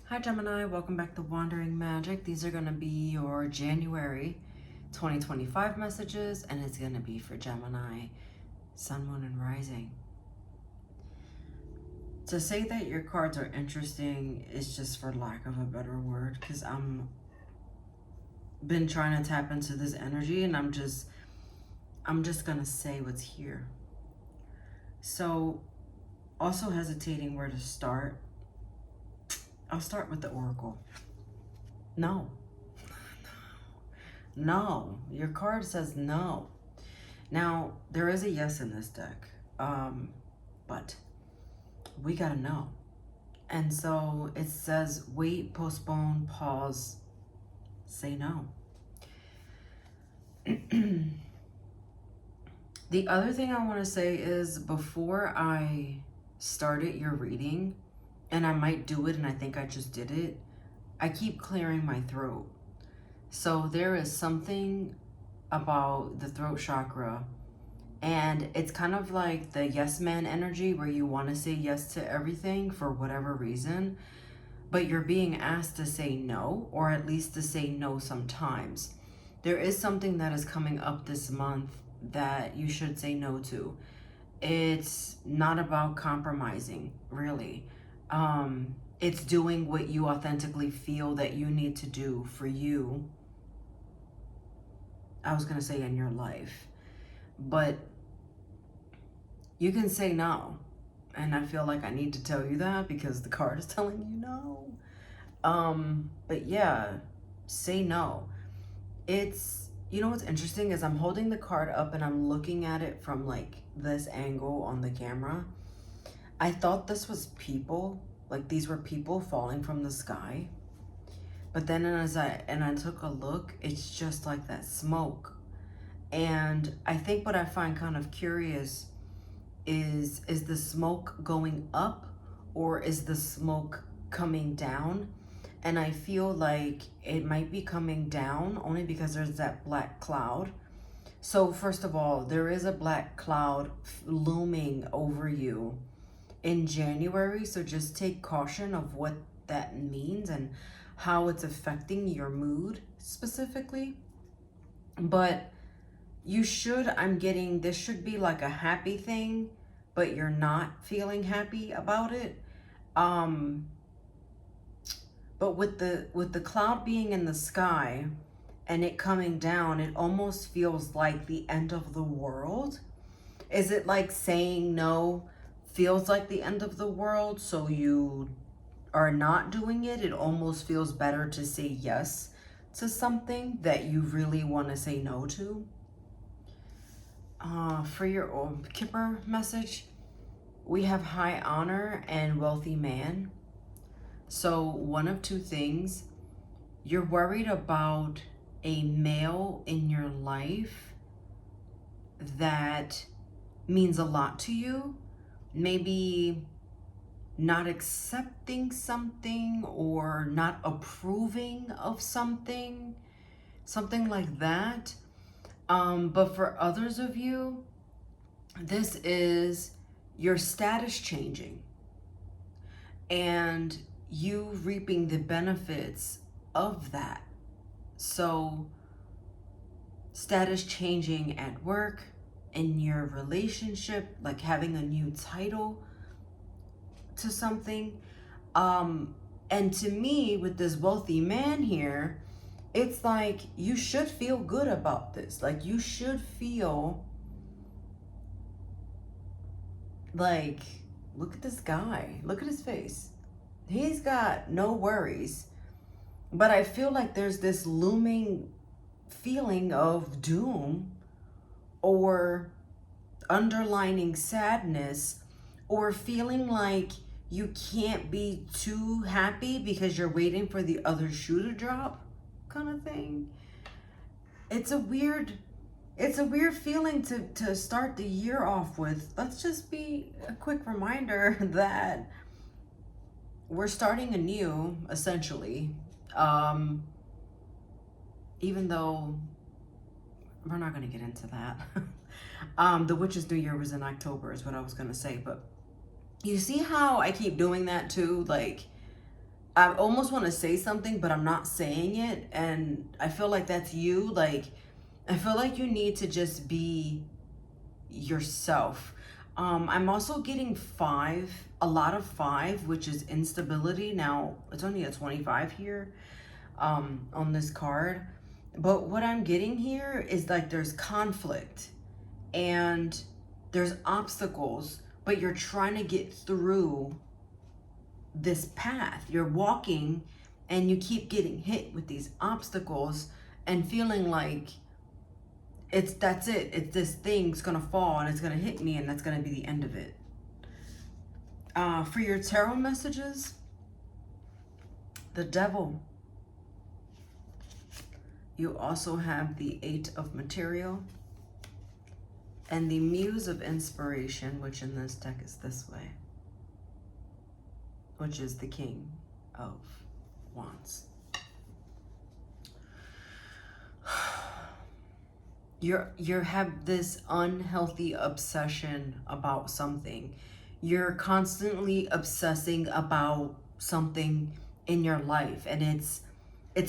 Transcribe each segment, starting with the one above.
Hi Gemini, welcome back to Wandering Magic. These are going to be your January 2025 messages, and it's going to be for Gemini, Sun, Moon, and Rising. To say that your cards are interesting is just for lack of a better word, because I'm been trying to tap into this energy, and I'm just going to say what's here. So, also hesitating where to start. I'll start with the Oracle. No. No. Your card says no. Now, there is a yes in this deck, but we gotta know. And so it says wait, postpone, pause, say no. The other thing I want to say is before I started your reading, and I might do it and I think I just did it, I keep clearing my throat. So there is something about the throat chakra, and it's kind of like the yes man energy where you want to say yes to everything for whatever reason, but you're being asked to say no, or at least to say no sometimes. There is something that is coming up this month that you should say no to. It's not about compromising, really. It's doing what you authentically feel that you need to do for you. I was going to say in your life, but you can say no. And I feel like I need to tell you that because the card is telling you no. But yeah, say no. It's, you know what's interesting is I'm holding the card up and I'm looking at it from like this angle on the camera. I thought this was people, like these were people falling from the sky. But then as I took a look, it's just like that smoke. And I think what I find kind of curious is the smoke going up or is the smoke coming down? And I feel like it might be coming down only because there's that black cloud. So first of all, there is a black cloud looming over you in January, so just take caution of what that means and how it's affecting your mood specifically. But you should, I'm getting, this should be like a happy thing, but you're not feeling happy about it. But with the cloud being in the sky and it coming down, it almost feels like the end of the world. Is it like saying no feels like the end of the world, so you are not doing it? It almost feels better to say yes to something that you really want to say no to. For your Kipper message, we have high honor and wealthy man. So one of two things, you're worried about a male in your life that means a lot to you, maybe not accepting something or not approving of something like that. But for others of you, this is your status changing and you reaping the benefits of that. So status changing at work, in your relationship, like having a new title to something. And to me, with this wealthy man here, it's like you should feel good about this. Like you should feel like, look at this guy, look at his face. He's got no worries. But I feel like there's this looming feeling of doom or underlining sadness or feeling like you can't be too happy because you're waiting for the other shoe to drop kind of thing. It's a weird feeling to start the year off with. Let's just be a quick reminder that we're starting anew, essentially. Even though we're not going to get into that. The Witch's New Year was in October is what I was going to say. But you see how I keep doing that too? Like I almost want to say something, but I'm not saying it. And I feel like that's you. Like, I feel like you need to just be yourself. I'm also getting 5, a lot of 5, which is instability. Now, it's only a 25 here on this card. But what I'm getting here is like there's conflict and there's obstacles, but you're trying to get through this path. You're walking and you keep getting hit with these obstacles and feeling like that's it. It's this thing's gonna fall and it's gonna hit me and that's gonna be the end of it. For your tarot messages, the Devil. You also have the 8 of Material and the Muse of Inspiration, which in this deck is this way, which is the King of Wands. You have this unhealthy obsession about something. You're constantly obsessing about something in your life, and it's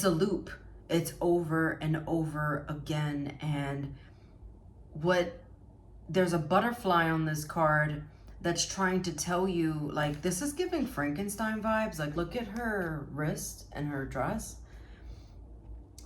a loop. It's over and over again. And there's a butterfly on this card that's trying to tell you, like, this is giving Frankenstein vibes. Like, look at her wrist and her dress.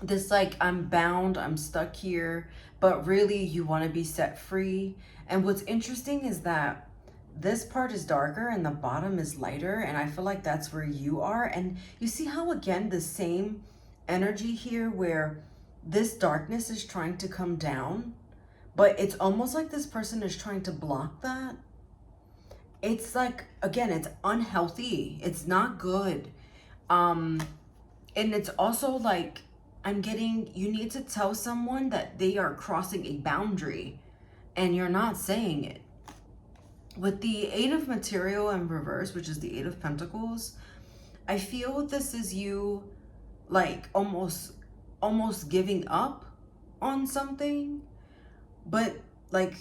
This, like, I'm bound, I'm stuck here, but really you want to be set free. And what's interesting is that this part is darker and the bottom is lighter, and I feel like that's where you are. And you see how, again, the same energy here where this darkness is trying to come down, but it's almost like this person is trying to block that. It's like, again, it's unhealthy. It's not good. And it's also like, I'm getting, you need to tell someone that they are crossing a boundary and you're not saying it. With the 8 of Material in reverse, which is the 8 of Pentacles, I feel this is you, like, almost giving up on something, but like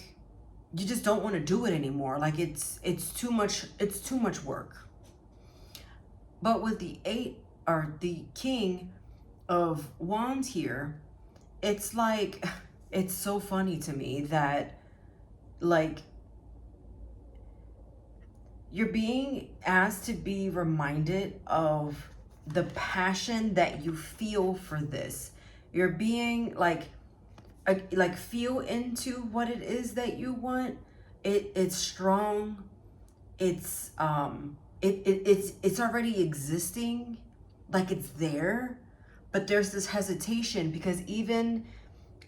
you just don't want to do it anymore. Like it's too much work. But with the 8 or the King of Wands here, it's like, it's so funny to me that, like, you're being asked to be reminded of the passion that you feel for this. You're being like feel into what it is that you want. It's strong. It's it's already existing, like it's there, but there's this hesitation because even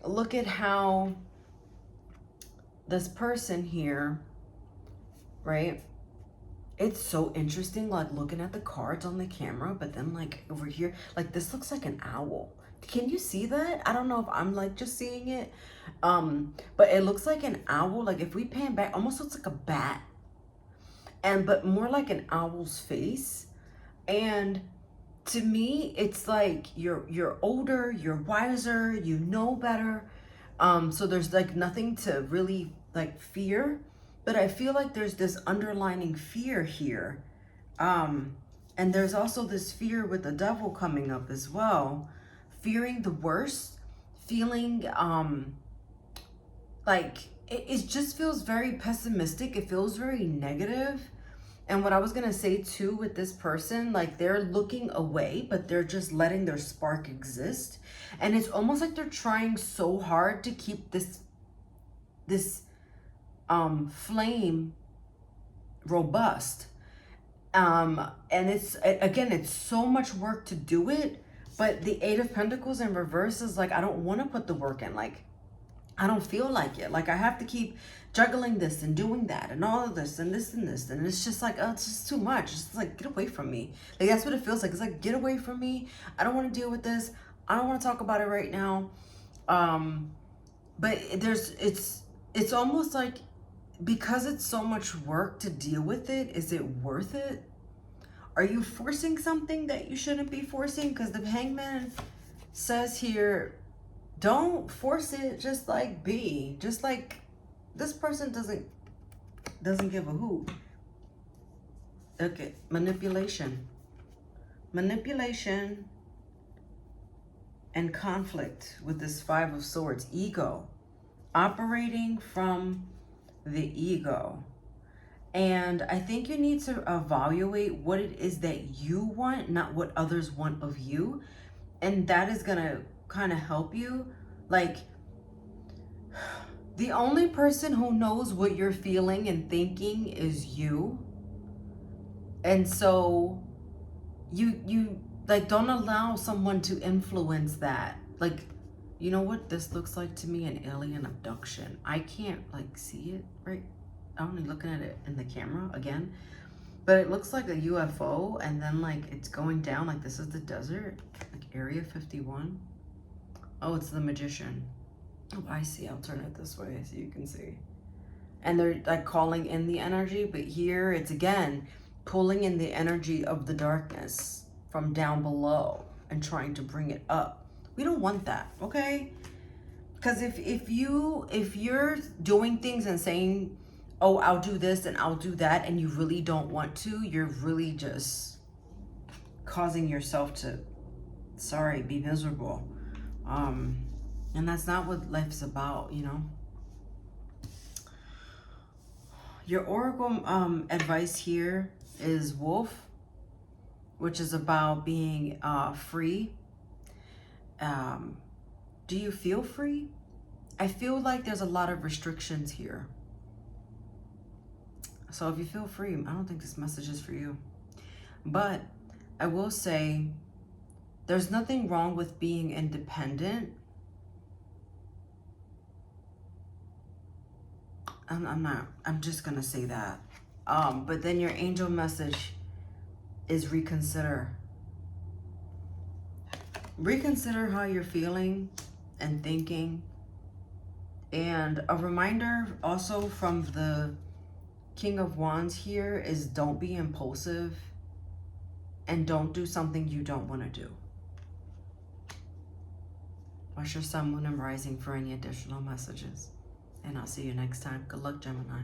look at how this person here, right? It's so interesting, like looking at the cards on the camera, but then like over here, like this looks like an owl. Can you see that? I don't know if I'm like just seeing it, but it looks like an owl. Like if we pan back, almost looks like a bat, but more like an owl's face. And to me, it's like you're older, you're wiser, you know better. So there's like nothing to really like fear. But I feel like there's this underlining fear here. And there's also this fear with the Devil coming up as well. Fearing the worst, feeling like it just feels very pessimistic. It feels very negative. And what I was going to say too with this person, like they're looking away, but they're just letting their spark exist. And it's almost like they're trying so hard to keep this flame robust. And it's so much work to do it, but the 8 of Pentacles in reverse is like, I don't want to put the work in. Like, I don't feel like it. Like I have to keep juggling this and doing that and all of this and this and this. And it's just like, oh, it's just too much. It's like, get away from me. Like, that's what it feels like. It's like, get away from me. I don't want to deal with this. I don't want to talk about it right now. But it's almost like, because it's so much work to deal with it, is it worth it? Are you forcing something that you shouldn't be forcing? Because the Hangman says here, don't force it, just like be. Just like this person doesn't give a hoot. Okay, manipulation. manipulation and conflict with this Five of Swords. Ego. Operating from the ego. And I think you need to evaluate what it is that you want, not what others want of you. And that is going to kind of help you. Like, the only person who knows what you're feeling and thinking is you. And so you like, don't allow someone to influence that. Like, you know what this looks like to me? An alien abduction. I can't like see it, right? I'm only looking at it in the camera again. But it looks like a UFO, and then like it's going down, like this is the desert, like Area 51. Oh, it's the magician. Oh, I see. I'll turn it this way so you can see. And they're like calling in the energy, but here it's again pulling in the energy of the darkness from down below and trying to bring it up. We don't want that, okay? Because if you're doing things and saying, oh, I'll do this and I'll do that, and you really don't want to, you're really just causing yourself to, sorry, be miserable. And that's not what life's about, you know? Your oracle advice here is Wolf, which is about being free. Do you feel free? I feel like there's a lot of restrictions here. So if you feel free, I don't think this message is for you. But I will say there's nothing wrong with being independent. I'm just gonna say that. But then your angel message is reconsider. Reconsider how you're feeling and thinking. And a reminder also from the King of Wands here is don't be impulsive and don't do something you don't want to do. Watch your sun, moon, and rising for any additional messages. And I'll see you next time. Good luck, Gemini.